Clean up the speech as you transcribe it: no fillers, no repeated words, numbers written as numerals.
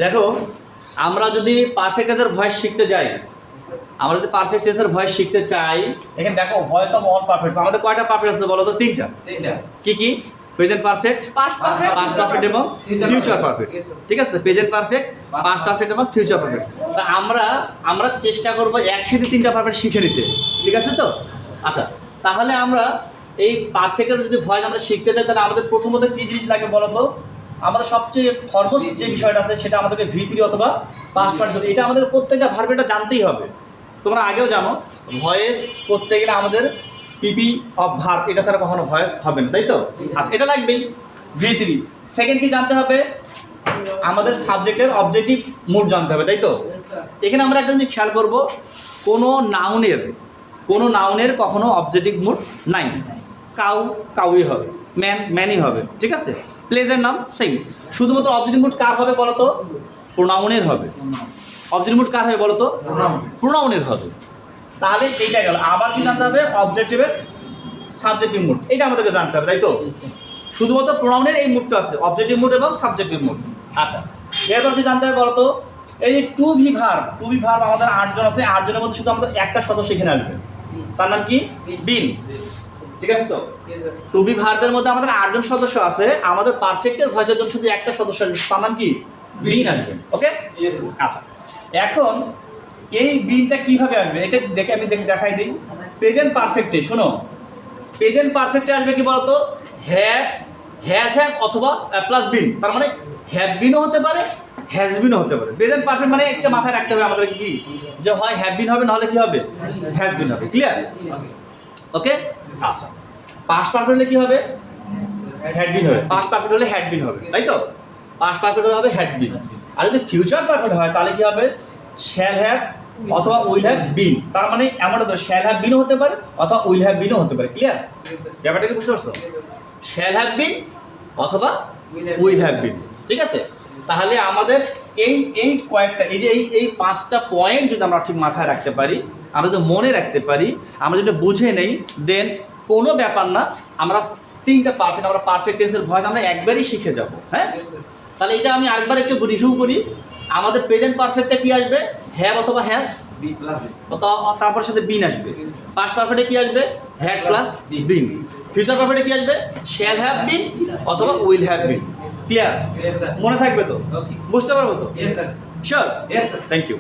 দেখো আমরা যদি পারফেক্ট টেন্সের ভয়েস শিখতে যাই, আমরা যদি পারফেক্ট টেন্সের ভয়েস শিখতে চাই, এখানে দেখো ভয়েস অফ অল পারফেক্ট আমাদের কয়টা পারফেক্ট আছে বলো তো? তিনটা। কি কি? প্রেজেন্ট পারফেক্ট, পাস্ট পারফেক্ট এবং ফিউচার পারফেক্ট। ঠিক আছে, প্রেজেন্ট পারফেক্ট, পাস্ট পারফেক্ট এবং ফিউচার পারফেক্ট। তা আমরা চেষ্টা করব একসাথে তিনটা পারফেক্ট শিখে নিতে। ঠিক আছে তো? আচ্ছা, তাহলে আমরা এই পারফেক্টের যদি ভয়েস আমরা শিখতে চাই, তাহলে আমাদের প্রথমত কি জিনিস লাগবে বলো তো? আমাদের সবচেয়ে ফরমোস্ট যে বিষয়টা আছে সেটা আমাদেরকে V3 অথবা পাস্ট পারফেক্ট, এটা আমাদের প্রত্যেকটা ভার্বেটা জানতেই হবে। তোমরা আগেও জানো ভয়েস করতে গেলে আমাদের পিপি অফ ভার্ব এটা ছাড়া কখনো ভয়েস হবে না, তাই তো? আচ্ছা, এটা লাগবেই V3। সেকেন্ড কি জানতে হবে? আমাদের সাবজেক্টের অবজেক্টিভ মুড জানতে হবে, তাই তো? এখানে আমরা একটা জিনিস খেয়াল করব, কোনো নাউনের কখনো অবজেক্টিভ মুড নাই। কাউই হবে, ম্যানই হবে। ঠিক আছে, প্লেসের নাম সেম, শুধুমাত্র অবজেক্টিভ মুড কার হবে বলো তো? প্রোনাউনের হবে। অবজেক্টিভ মুড কার হবে বলো তো? প্রোনাউনের হবে। তাহলে এইটা গেল। আবার কি জানতে হবে? অবজেক্টিভের সাবজেক্টিভ মুড, এটা আমাদেরকে জানতে হবে, তাই তো? শুধুমাত্র প্রোনাউনের এই মুডটা আছে, অবজেক্টিভ মুড এবং সাবজেক্টিভ মুড। আচ্ছা, এরপর কি জানতে হবে বলো তো? এই যে টু ভি ভার্ব আমাদের 8 জন আছে, 8 জনের মধ্যে শুধু আমাদের একটা সদস্য এখানে আসবে, তার নাম কি? বিন। ঠিক আছে তো? টু বি ভার্বের মধ্যে আমাদের 8 জন সদস্য আছে, আমাদের পারফেক্টের ভয়েসের জন্য শুধু একটা সদস্য আসবে, তার নাম কি? বিন আসবে। ওকে, আচ্ছা, এখন এই বিনটা কিভাবে আসবে এটা দেখে আমি দেখাই দিই। প্রেজেন্ট পারফেক্টে শোনো, প্রেজেন্ট পারফেক্টে আসবে কি বলতো? হ্যাজ অথবা প্লাস বিন, তার মানে হ্যাভ বিনও হতে পারে, হ্যাজ বিনও হতে পারে। প্রেজেন্ট পারফেক্ট মানে একটা মাথায় রাখতে হবে আমাদের কি, যে হয় হ্যাভ বিন হবে, নাহলে কি হবে? হ্যাজ বিন হবে। ক্লিয়ার? ওকে, আচ্ছা। পাস্ট পারফেক্ট হলে কি হবে? হ্যাড বিন হবে। পাস্ট পারফেক্ট হলে হ্যাড বিন হবে, তাই তো? পাস্ট পারফেক্ট হলে হবে হ্যাড বিন। আর যদি ফিউচার পারফেক্ট হয় তাহলে কি হবে? শ্যাল হ্যাভ অথবা উইল হ্যাভ বিন। তার মানে এমনটা তো শ্যাল হ্যাভ বিনও হতে পারে অথবা উইল হ্যাভ বিনও হতে পারে। ক্লিয়ার? ব্যাপারটা কি বুঝতে পারছো? শ্যাল হ্যাভ বিন অথবা উইল হ্যাভ বিন। ঠিক আছে, তাহলে আমাদের এই কয়েকটা এই 5টা পয়েন্ট যদি আমরা ঠিক মাথায় রাখতে পারি, আমরা যদি মনে রাখতে পারি, আমরা যদি বুঝে নেই, দেন কোনো ব্যাপার না, আমরা তিনটা আমরা পারফেক্ট টেন্সের ভয়েস আমরা একবারই শিখে যাব। হ্যাঁ, তাহলে এটা আমি আরেকবার একটু রিভিউ করি। আমাদের প্রেজেন্ট পারফেক্টটা কি আসবে? হ্যাভ অথবা হ্যাজ, তারপর সাথে বিন আসবে। পাস্ট পারফেক্টে কি আসবে? Had plus been. ফিউচার পারফেক্টে কি আসবে? শ্যাল হ্যাভ বিন অথবা উইল হ্যাভ বিন। ক্লিয়ার? মনে থাকবে তো? বুঝতে পারবো তো? শিওর? Thank you.